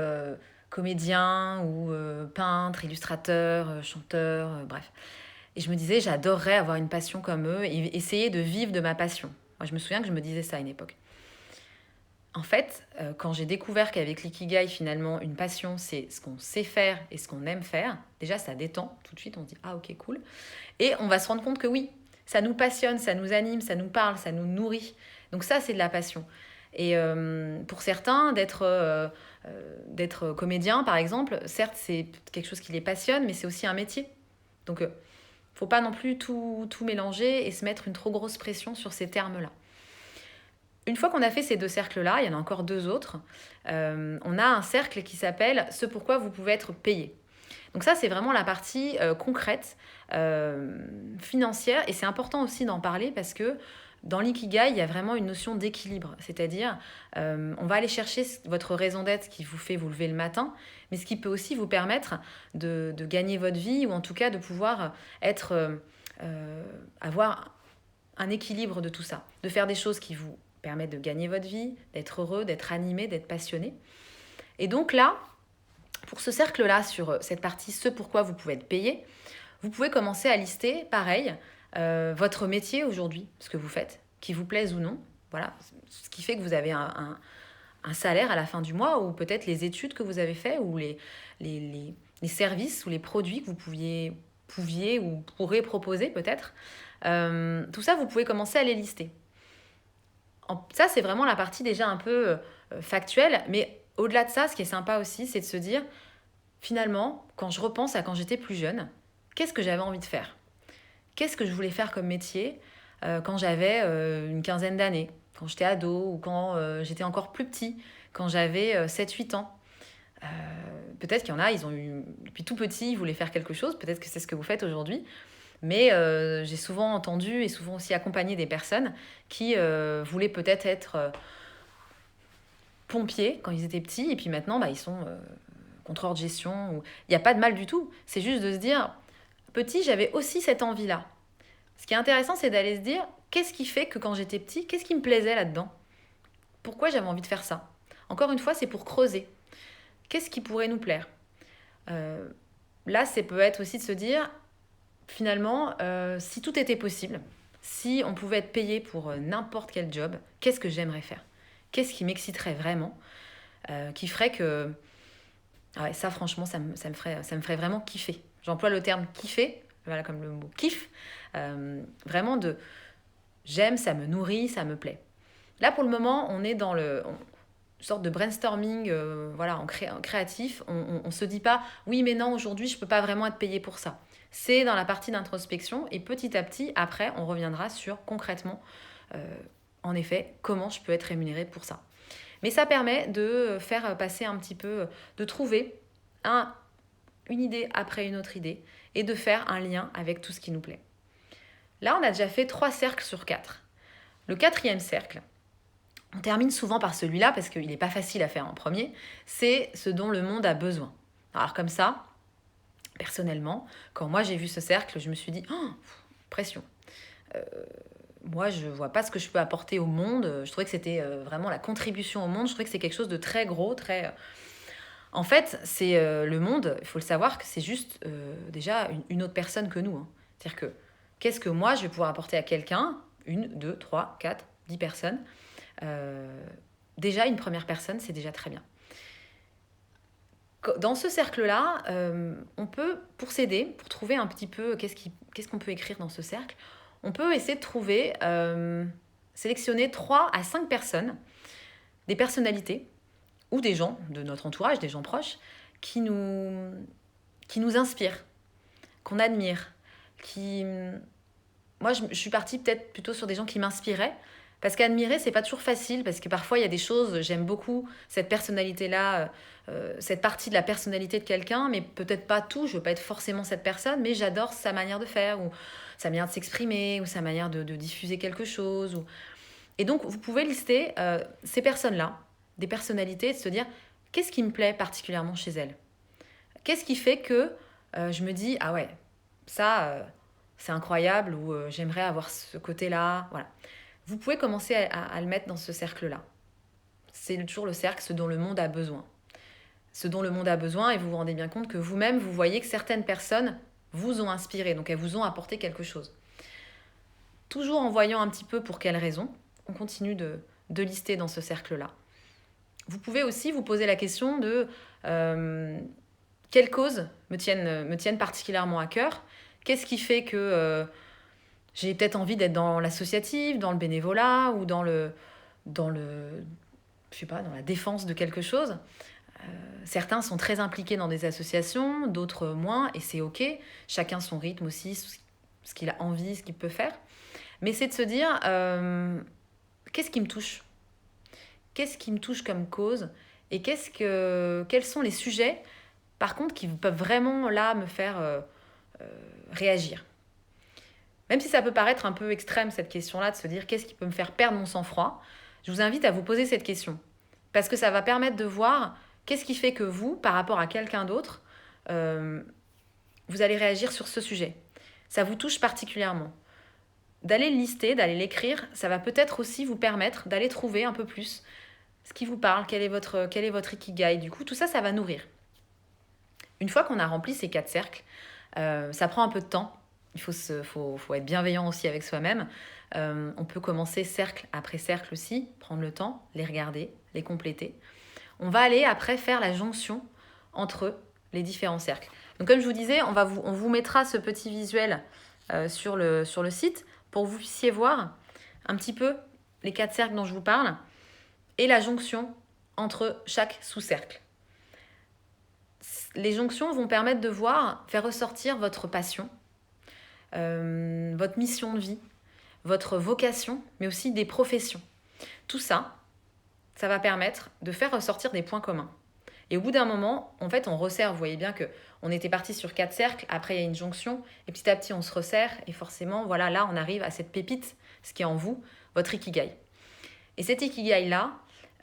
comédiens ou peintres, illustrateurs, chanteurs, bref. Et je me disais, j'adorerais avoir une passion comme eux et essayer de vivre de ma passion. Moi, je me souviens que je me disais ça à une époque. En fait, quand j'ai découvert qu'avec l'ikigai, finalement, une passion, c'est ce qu'on sait faire et ce qu'on aime faire, déjà, ça détend. Tout de suite, on se dit « Ah, ok, cool ». Et on va se rendre compte que oui, ça nous passionne, ça nous anime, ça nous parle, ça nous nourrit. Donc ça, c'est de la passion. Et pour certains, d'être comédien, par exemple, certes, c'est quelque chose qui les passionne, mais c'est aussi un métier. Donc, faut pas non plus tout mélanger et se mettre une trop grosse pression sur ces termes-là. Une fois qu'on a fait ces deux cercles-là, il y en a encore deux autres, on a un cercle qui s'appelle « Ce pourquoi vous pouvez être payé ». Donc ça, c'est vraiment la partie concrète, financière, et c'est important aussi d'en parler parce que dans l'ikigai, il y a vraiment une notion d'équilibre, c'est-à-dire on va aller chercher votre raison d'être qui vous fait vous lever le matin, mais ce qui peut aussi vous permettre de gagner votre vie ou en tout cas de pouvoir avoir un équilibre de tout ça, de faire des choses qui vous permet de gagner votre vie, d'être heureux, d'être animé, d'être passionné. Et donc là, pour ce cercle-là, sur cette partie ce pourquoi vous pouvez être payé, vous pouvez commencer à lister, pareil, votre métier aujourd'hui, ce que vous faites, qui vous plaise ou non. Voilà, ce qui fait que vous avez un salaire à la fin du mois, ou peut-être les études que vous avez faites, ou les services ou les produits que vous pouviez ou pourrez proposer peut-être. Tout ça, vous pouvez commencer à les lister. Ça, c'est vraiment la partie déjà un peu factuelle, mais au-delà de ça, ce qui est sympa aussi, c'est de se dire, finalement, quand je repense à quand j'étais plus jeune, qu'est-ce que j'avais envie de faire? Qu'est-ce que je voulais faire comme métier quand j'avais une quinzaine d'années, quand j'étais ado ou quand j'étais encore plus petit, quand j'avais 7-8 ans. Peut-être qu'il y en a, ils ont eu, depuis tout petit, ils voulaient faire quelque chose, peut-être que c'est ce que vous faites aujourd'hui, mais j'ai souvent entendu et souvent aussi accompagné des personnes qui voulaient peut-être être pompiers quand ils étaient petits, et puis maintenant, ils sont contrôleurs de gestion. Il n'y a pas de mal du tout, c'est juste de se dire, petit, j'avais aussi cette envie-là. Ce qui est intéressant, c'est d'aller se dire, qu'est-ce qui fait que quand j'étais petit, qu'est-ce qui me plaisait là-dedans? Pourquoi j'avais envie de faire ça? Encore une fois, c'est pour creuser. Qu'est-ce qui pourrait nous plaire? Là, ça peut être aussi de se dire, finalement, si tout était possible, si on pouvait être payé pour n'importe quel job, qu'est-ce que j'aimerais faire? Qu'est-ce qui m'exciterait vraiment? Qui ferait que... Ah ouais, ça, franchement, ça me ferait vraiment kiffer. J'emploie le terme kiffer, voilà, comme le mot kiff. Vraiment de... J'aime, ça me nourrit, ça me plaît. Là, pour le moment, on est dans une sorte de brainstorming en créatif. On ne se dit pas, oui, mais non, aujourd'hui, je ne peux pas vraiment être payé pour ça. C'est dans la partie d'introspection, et petit à petit, après, on reviendra sur concrètement, en effet, comment je peux être rémunérée pour ça. Mais ça permet de faire passer un petit peu, de trouver une idée après une autre idée, et de faire un lien avec tout ce qui nous plaît. Là, on a déjà fait 3 cercles sur 4. Le 4e cercle, on termine souvent par celui-là parce qu'il n'est pas facile à faire en premier, c'est ce dont le monde a besoin. Alors comme ça, personnellement, quand moi j'ai vu ce cercle, je me suis dit, oh, pression. Moi, je ne vois pas ce que je peux apporter au monde. Je trouvais que c'était vraiment la contribution au monde. Je trouvais que c'est quelque chose de très gros, très... En fait, c'est le monde, il faut le savoir, que c'est juste déjà une autre personne que nous. Hein. C'est-à-dire que qu'est-ce que moi, je vais pouvoir apporter à quelqu'un? 1, 2, 3, 4, 10 personnes. Déjà, une première personne, c'est déjà très bien. Dans ce cercle-là, on peut, pour s'aider, pour trouver un petit peu qu'est-ce qu'on peut écrire dans ce cercle, on peut essayer de trouver, sélectionner 3 à 5 personnes, des personnalités, ou des gens de notre entourage, des gens proches, qui nous inspirent, qu'on admire, Moi, je suis partie peut-être plutôt sur des gens qui m'inspiraient, parce qu'admirer, c'est pas toujours facile, parce que parfois, il y a des choses, j'aime beaucoup cette personnalité-là, cette partie de la personnalité de quelqu'un, mais peut-être pas tout, je veux pas être forcément cette personne, mais j'adore sa manière de faire, ou sa manière de s'exprimer, ou sa manière de diffuser quelque chose. Et donc, vous pouvez lister ces personnes-là, des personnalités, de se dire, qu'est-ce qui me plaît particulièrement chez elles? Qu'est-ce qui fait que je me dis, ah ouais, ça, c'est incroyable, ou j'aimerais avoir ce côté-là, voilà. Vous pouvez commencer à le mettre dans ce cercle-là. C'est toujours le cercle, ce dont le monde a besoin. Ce dont le monde a besoin, et vous vous rendez bien compte que vous-même, vous voyez que certaines personnes vous ont inspiré, donc elles vous ont apporté quelque chose. Toujours en voyant un petit peu pour quelles raisons, on continue de lister dans ce cercle-là. Vous pouvez aussi vous poser la question de quelles causes me tiennent particulièrement à cœur. Qu'est-ce qui fait que j'ai peut-être envie d'être dans l'associatif, dans le bénévolat, ou dans la défense de quelque chose. Certains sont très impliqués dans des associations, d'autres moins, et c'est ok. Chacun son rythme aussi, ce qu'il a envie, ce qu'il peut faire. Mais c'est de se dire, qu'est-ce qui me touche? Qu'est-ce qui me touche comme cause? Et quels sont les sujets, par contre, qui peuvent vraiment, là, me faire réagir? Même si ça peut paraître un peu extrême, cette question-là, de se dire qu'est-ce qui peut me faire perdre mon sang-froid, je vous invite à vous poser cette question. Parce que ça va permettre de voir qu'est-ce qui fait que vous, par rapport à quelqu'un d'autre, vous allez réagir sur ce sujet. Ça vous touche particulièrement. d'aller le lister, d'aller l'écrire, ça va peut-être aussi vous permettre d'aller trouver un peu plus ce qui vous parle, quel est votre ikigai. Du coup, tout ça, ça va nourrir. Une fois qu'on a rempli ces 4 cercles, ça prend un peu de temps. Il faut être bienveillant aussi avec soi-même. On peut commencer cercle après cercle aussi, prendre le temps, les regarder, les compléter. On va aller après faire la jonction entre les différents cercles. Donc comme je vous disais, on vous mettra ce petit visuel sur le site pour que vous puissiez voir un petit peu les 4 cercles dont je vous parle et la jonction entre chaque sous-cercle. Les jonctions vont permettre de faire ressortir votre passion, votre mission de vie, votre vocation, mais aussi des professions. Tout ça, ça va permettre de faire ressortir des points communs. Et au bout d'un moment, en fait, on resserre. Vous voyez bien qu'on était parti sur 4 cercles, après il y a une jonction, et petit à petit, on se resserre, et forcément, voilà, là, on arrive à cette pépite, ce qui est en vous, votre ikigai. Et cet ikigai-là,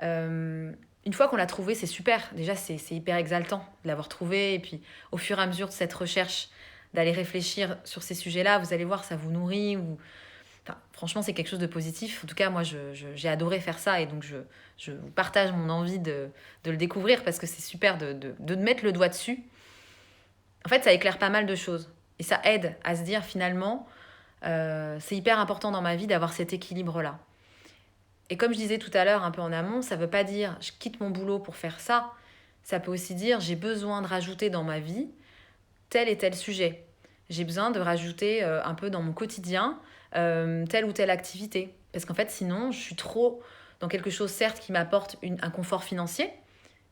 une fois qu'on l'a trouvé, c'est super. Déjà, c'est hyper exaltant de l'avoir trouvé, et puis au fur et à mesure de cette recherche, d'aller réfléchir sur ces sujets-là, vous allez voir, ça vous nourrit, Enfin, franchement, c'est quelque chose de positif. En tout cas, moi, j'ai adoré faire ça et donc je vous partage mon envie de le découvrir parce que c'est super de mettre le doigt dessus. En fait, ça éclaire pas mal de choses et ça aide à se dire finalement, c'est hyper important dans ma vie d'avoir cet équilibre-là. Et comme je disais tout à l'heure, un peu en amont, ça ne veut pas dire je quitte mon boulot pour faire ça. Ça peut aussi dire j'ai besoin de rajouter dans ma vie tel et tel sujet. J'ai besoin de rajouter un peu dans mon quotidien telle ou telle activité. Parce qu'en fait, sinon, je suis trop dans quelque chose, certes, qui m'apporte un confort financier,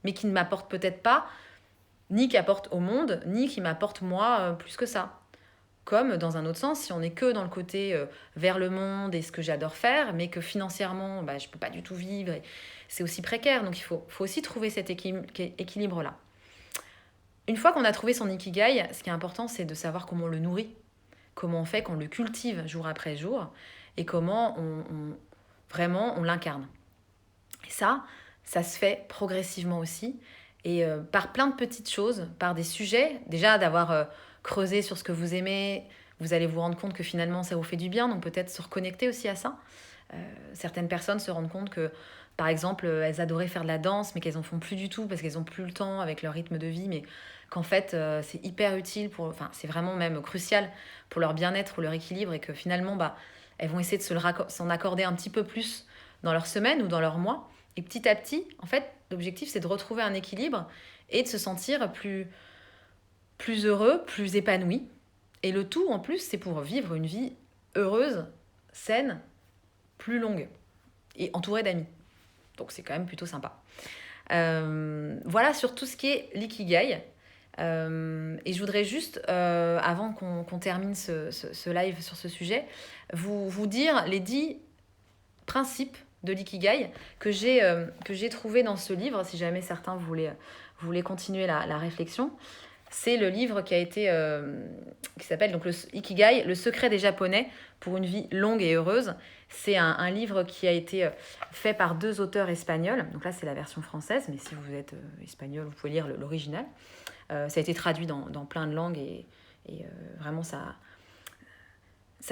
mais qui ne m'apporte peut-être pas, ni qui apporte au monde, ni qui m'apporte moi plus que ça. Comme dans un autre sens, si on n'est que dans le côté vers le monde et ce que j'adore faire, mais que financièrement, bah, je ne peux pas du tout vivre, c'est aussi précaire. Donc il faut aussi trouver cet équilibre-là. Une fois qu'on a trouvé son ikigai, ce qui est important, c'est de savoir comment on le nourrit, comment on fait qu'on le cultive jour après jour, et comment vraiment on l'incarne. Et ça se fait progressivement aussi, et par plein de petites choses, par des sujets, déjà d'avoir creusé sur ce que vous aimez, vous allez vous rendre compte que finalement ça vous fait du bien, donc peut-être se reconnecter aussi à ça. Certaines personnes se rendent compte que, par exemple, elles adoraient faire de la danse, mais qu'elles en font plus du tout parce qu'elles n'ont plus le temps avec leur rythme de vie, mais qu'en fait, c'est hyper utile, c'est vraiment même crucial pour leur bien-être ou leur équilibre, et que finalement, bah, elles vont essayer de s'en accorder un petit peu plus dans leur semaine ou dans leur mois. Et petit à petit, en fait, l'objectif, c'est de retrouver un équilibre et de se sentir plus heureux, plus épanoui. Et le tout, en plus, c'est pour vivre une vie heureuse, saine, plus longue et entourée d'amis. Donc c'est quand même plutôt sympa. Voilà sur tout ce qui est l'ikigai. Et je voudrais juste, avant qu'on termine ce live sur ce sujet, vous dire les 10 principes de l'ikigai que j'ai trouvé dans ce livre, si jamais certains voulaient continuer la réflexion. C'est le livre qui s'appelle donc le Ikigai, le secret des Japonais pour une vie longue et heureuse. C'est un livre qui a été fait par 2 auteurs espagnols. Donc là, c'est la version française, mais si vous êtes espagnol, vous pouvez lire l'original. Ça a été traduit dans plein de langues et vraiment ça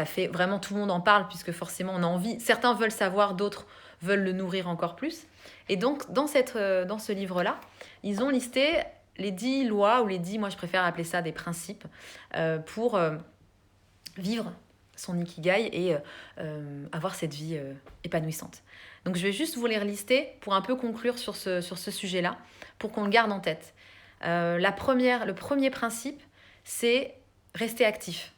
fait vraiment, tout le monde en parle puisque forcément on a envie. Certains veulent savoir, d'autres veulent le nourrir encore plus. Et donc dans ce livre-là, ils ont listé les 10 lois ou moi je préfère appeler ça des principes pour vivre son ikigai et avoir cette vie épanouissante. Donc je vais juste vous les relister pour un peu conclure sur ce sujet-là, pour qu'on le garde en tête. Le premier principe, c'est rester actif.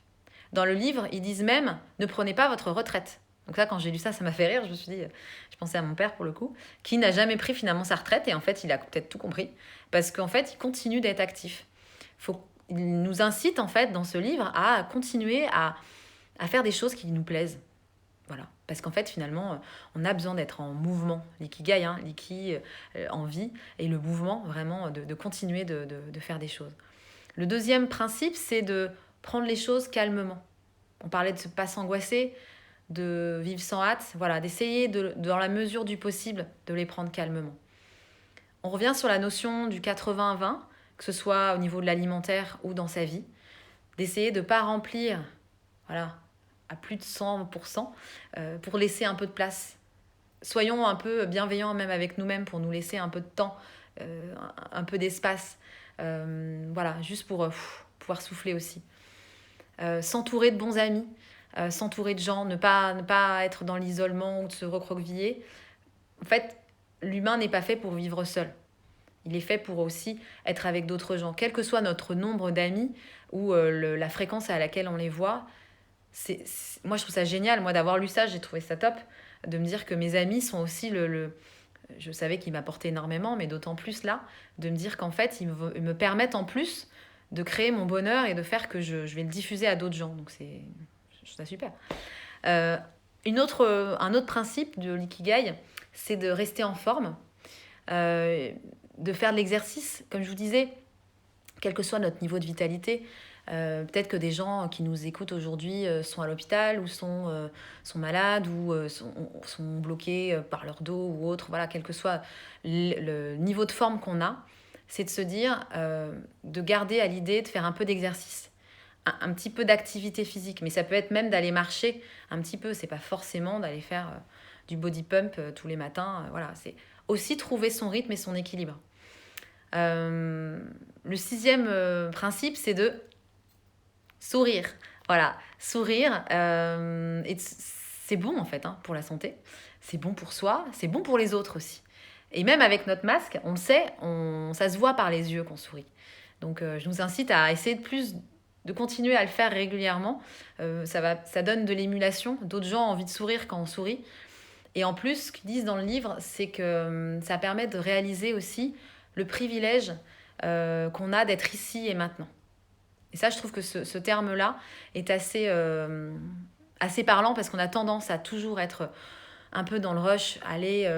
Dans le livre, ils disent même ne prenez pas votre retraite. Donc là, quand j'ai lu ça, ça m'a fait rire. Je me suis dit, je pensais à mon père pour le coup, qui n'a jamais pris finalement sa retraite et en fait, il a peut-être tout compris parce qu'en fait, il continue d'être actif. Il nous incite en fait dans ce livre à continuer à faire des choses qui nous plaisent. Voilà. Parce qu'en fait, finalement, on a besoin d'être en mouvement. L'ikigai, l'iki, en vie, et le mouvement, vraiment, de continuer de faire des choses. Le deuxième principe, c'est de prendre les choses calmement. On parlait de ne pas s'angoisser, de vivre sans hâte, voilà, d'essayer, dans la mesure du possible, de les prendre calmement. On revient sur la notion du 80-20, que ce soit au niveau de l'alimentaire ou dans sa vie, d'essayer de ne pas remplir à plus de 100%, pour laisser un peu de place. Soyons un peu bienveillants même avec nous-mêmes pour nous laisser un peu de temps, un peu d'espace. Voilà, juste pour pouvoir souffler aussi. S'entourer de bons amis, s'entourer de gens, ne pas être dans l'isolement ou de se recroqueviller. En fait, l'humain n'est pas fait pour vivre seul. Il est fait pour aussi être avec d'autres gens. Quel que soit notre nombre d'amis ou la fréquence à laquelle on les voit, moi je trouve ça génial. Moi d'avoir lu ça, j'ai trouvé ça top. De me dire que mes amis sont aussi je savais qu'ils m'apportaient énormément, mais d'autant plus là, de me dire qu'en fait, ils me permettent en plus de créer mon bonheur et de faire que je vais le diffuser à d'autres gens. Donc je trouve ça super. Euh, un autre principe de l'ikigai, c'est de rester en forme, de faire de l'exercice, comme je vous disais, quel que soit notre niveau de vitalité. Peut-être que des gens qui nous écoutent aujourd'hui sont à l'hôpital ou sont malades ou sont bloqués par leur dos ou autre. Voilà, quel que soit le niveau de forme qu'on a, c'est de se dire, de garder à l'idée de faire un peu d'exercice, un petit peu d'activité physique. Mais ça peut être même d'aller marcher un petit peu. C'est pas forcément d'aller faire du body pump tous les matins. Voilà, c'est aussi trouver son rythme et son équilibre. Le sixième principe, c'est de sourire. Voilà, sourire. Et c'est bon en fait pour la santé. C'est bon pour soi, c'est bon pour les autres aussi. Et même avec notre masque, on le sait, ça se voit par les yeux qu'on sourit. Donc je nous incite à essayer de continuer à le faire régulièrement. Ça donne de l'émulation. D'autres gens ont envie de sourire quand on sourit. Et en plus, ce qu'ils disent dans le livre, c'est que ça permet de réaliser aussi le privilège qu'on a d'être ici et maintenant. Et ça, je trouve que ce terme-là est assez parlant parce qu'on a tendance à toujours être un peu dans le rush, aller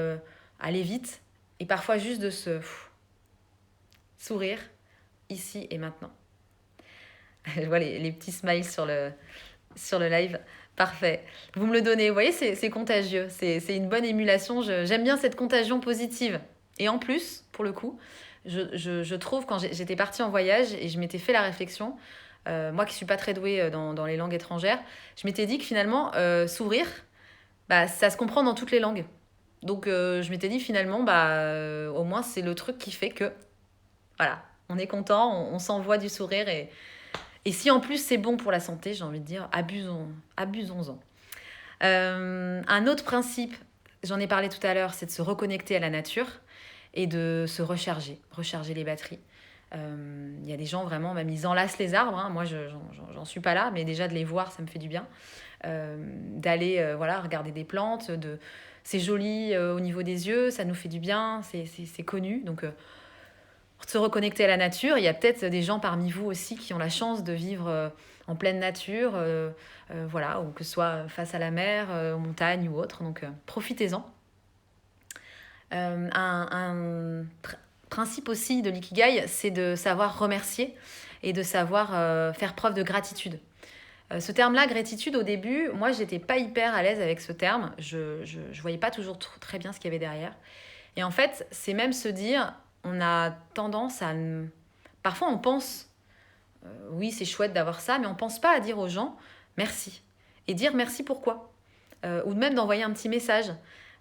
vite, et parfois juste de se sourire ici et maintenant. Je vois les petits smiles sur le live. Parfait. Vous me le donnez. Vous voyez, c'est contagieux. C'est une bonne émulation. J'aime bien cette contagion positive. Et en plus, pour le coup, je trouve, quand j'étais partie en voyage et je m'étais fait la réflexion, moi qui ne suis pas très douée dans les langues étrangères, je m'étais dit que finalement, sourire, bah, ça se comprend dans toutes les langues. Donc je m'étais dit finalement, au moins c'est le truc qui fait que, voilà, on est content, on s'envoie du sourire et si en plus c'est bon pour la santé, j'ai envie de dire, abusons-en. Un autre principe, j'en ai parlé tout à l'heure, c'est de se reconnecter à la nature et de se recharger les batteries. Y a des gens vraiment, même ils enlacent les arbres, hein. Moi j'en suis pas là, mais déjà de les voir, ça me fait du bien. D'aller regarder des plantes, c'est joli au niveau des yeux, ça nous fait du bien, c'est connu. Donc se reconnecter à la nature. Il y a peut-être des gens parmi vous aussi qui ont la chance de vivre en pleine nature, ou que ce soit face à la mer, aux montagnes ou autre. Donc, profitez-en. Un principe aussi de l'ikigai, c'est de savoir remercier et de savoir faire preuve de gratitude. Ce terme-là, gratitude, au début, moi, j'étais pas hyper à l'aise avec ce terme. Je voyais pas toujours très bien ce qu'il y avait derrière. Et en fait, c'est même se dire, on a tendance à... Parfois, on pense, oui, c'est chouette d'avoir ça, mais on pense pas à dire aux gens merci. Et dire merci pourquoi. Ou même d'envoyer un petit message.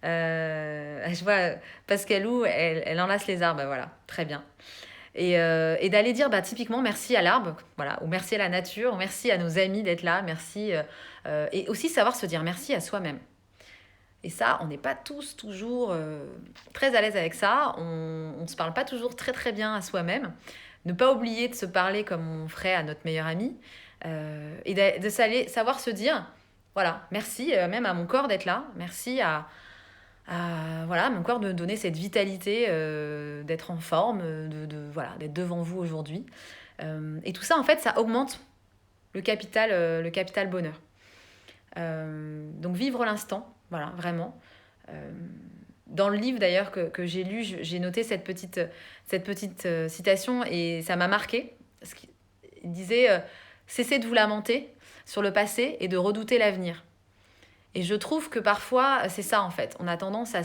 Je vois Pascalou, elle enlace les arbres, voilà, très bien. Et d'aller dire typiquement merci à l'arbre, voilà, ou merci à la nature, ou merci à nos amis d'être là, merci. Et aussi savoir se dire merci à soi-même. Et ça, on n'est pas tous toujours très à l'aise avec ça. On ne se parle pas toujours très très bien à soi-même. Ne pas oublier de se parler comme on ferait à notre meilleur ami. Et de savoir se dire, voilà, merci même à mon corps d'être là. Merci à mon corps de me donner cette vitalité, d'être en forme, d'être devant vous aujourd'hui. Et tout ça, en fait, ça augmente le capital bonheur. Donc vivre l'instant, voilà, vraiment. Dans le livre d'ailleurs que j'ai lu, j'ai noté cette petite citation et ça m'a marqué. Il disait cessez de vous lamenter sur le passé et de redouter l'avenir. Et je trouve que parfois, c'est ça en fait. On a tendance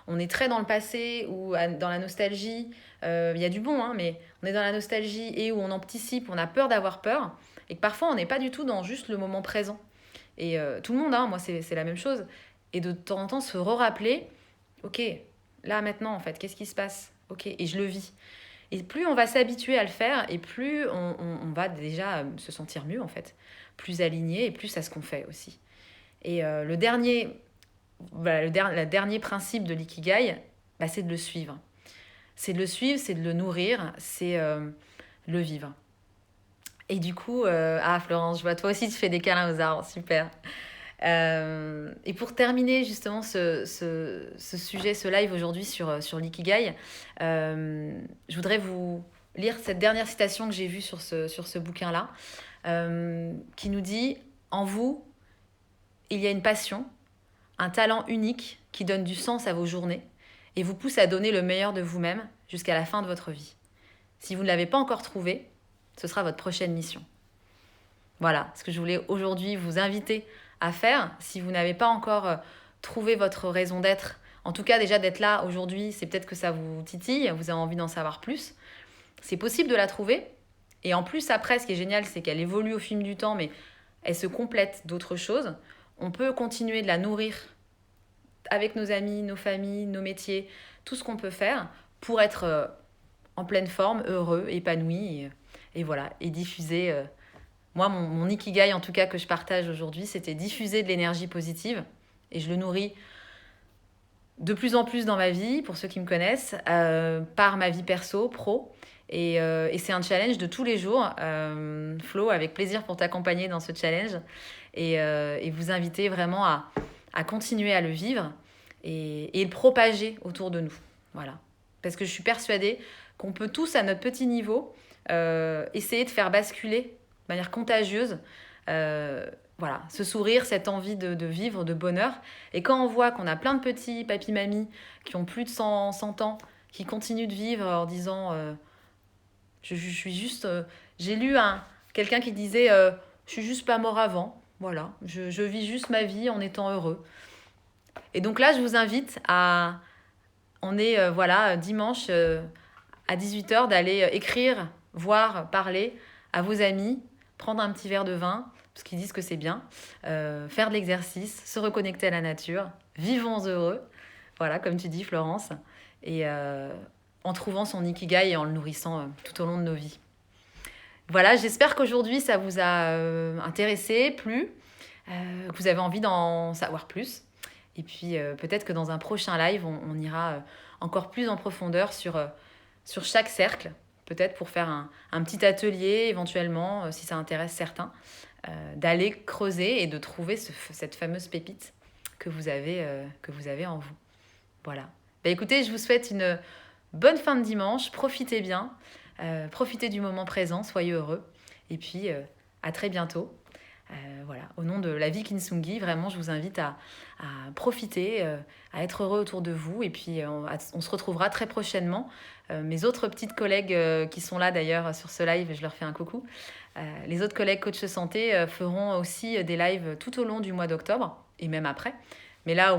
on est très dans le passé ou dans la nostalgie. Il y a du bon, hein, mais on est dans la nostalgie et où on anticipe, on a peur d'avoir peur. Et que parfois, on n'est pas du tout dans juste le moment présent. Et tout le monde, hein, moi, c'est la même chose. Et de temps en temps, se rappeler, ok, là maintenant, en fait, qu'est-ce qui se passe? Ok, et je le vis. Et plus on va s'habituer à le faire, et plus on va déjà se sentir mieux, en fait. Plus aligné, et plus à ce qu'on fait aussi. Et le dernier, voilà, le dernier principe de l'ikigai, bah, c'est de le suivre. C'est de le suivre, c'est de le nourrir, c'est le vivre. Et du coup, ah Florence, je vois toi aussi tu fais des câlins aux arbres, super. Et pour terminer justement ce sujet, ce live aujourd'hui sur l'ikigai, je voudrais vous lire cette dernière citation que j'ai vue sur ce bouquin-là, qui nous dit: en vous, il y a une passion, un talent unique qui donne du sens à vos journées et vous pousse à donner le meilleur de vous-même jusqu'à la fin de votre vie. Si vous ne l'avez pas encore trouvé, ce sera votre prochaine mission. Voilà ce que je voulais aujourd'hui vous inviter à faire. Si vous n'avez pas encore trouvé votre raison d'être, en tout cas déjà d'être là aujourd'hui, c'est peut-être que ça vous titille, vous avez envie d'en savoir plus. C'est possible de la trouver. Et en plus, après, ce qui est génial, c'est qu'elle évolue au fil du temps, mais elle se complète d'autres choses. On peut continuer de la nourrir avec nos amis, nos familles, nos métiers, tout ce qu'on peut faire pour être en pleine forme, heureux, épanoui. Et voilà, et diffuser... moi, mon ikigai, en tout cas, que je partage aujourd'hui, c'était diffuser de l'énergie positive. Et je le nourris de plus en plus dans ma vie, pour ceux qui me connaissent, par ma vie perso, pro. Et c'est un challenge de tous les jours. Flo, avec plaisir pour t'accompagner dans ce challenge et vous inviter vraiment à continuer à le vivre et le propager autour de nous. Voilà. Parce que je suis persuadée qu'on peut tous, à notre petit niveau, essayer de faire basculer de manière contagieuse voilà, ce sourire, cette envie de vivre, de bonheur. Et quand on voit qu'on a plein de petits papis-mamies qui ont plus de 100 ans, qui continuent de vivre en disant je suis juste... j'ai lu quelqu'un qui disait je suis juste pas mort avant. Voilà, je vis juste ma vie en étant heureux. Et donc là, je vous invite à... On est voilà, dimanche à 18h d'aller écrire, voir, parler à vos amis, prendre un petit verre de vin, parce qu'ils disent que c'est bien, faire de l'exercice, se reconnecter à la nature, vivons heureux, voilà, comme tu dis Florence, et en trouvant son ikigai et en le nourrissant tout au long de nos vies. Voilà, j'espère qu'aujourd'hui ça vous a intéressé, plu, que vous avez envie d'en savoir plus. Et puis peut-être que dans un prochain live, on ira encore plus en profondeur sur chaque cercle, peut-être pour faire un petit atelier éventuellement, si ça intéresse certains, d'aller creuser et de trouver cette fameuse pépite que vous avez en vous. Voilà. Bah, écoutez, je vous souhaite une bonne fin de dimanche, profitez bien, profitez du moment présent, soyez heureux, et puis à très bientôt. Voilà. Au nom de la vie Kintsugi, vraiment, je vous invite à profiter, à être heureux autour de vous. Et puis, on se retrouvera très prochainement. Mes autres petites collègues qui sont là d'ailleurs sur ce live, je leur fais un coucou. Les autres collègues coach santé feront aussi des lives tout au long du mois d'octobre et même après. Mais là,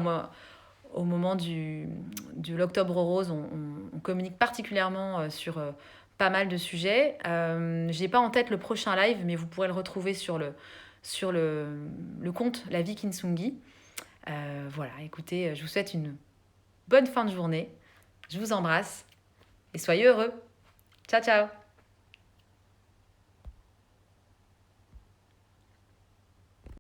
au moment de l'Octobre Rose, on communique particulièrement sur pas mal de sujets. Je n'ai pas en tête le prochain live, mais vous pourrez le retrouver sur le compte La Vie Kintsugi. Voilà, écoutez, je vous souhaite une bonne fin de journée. Je vous embrasse et soyez heureux. Ciao, ciao!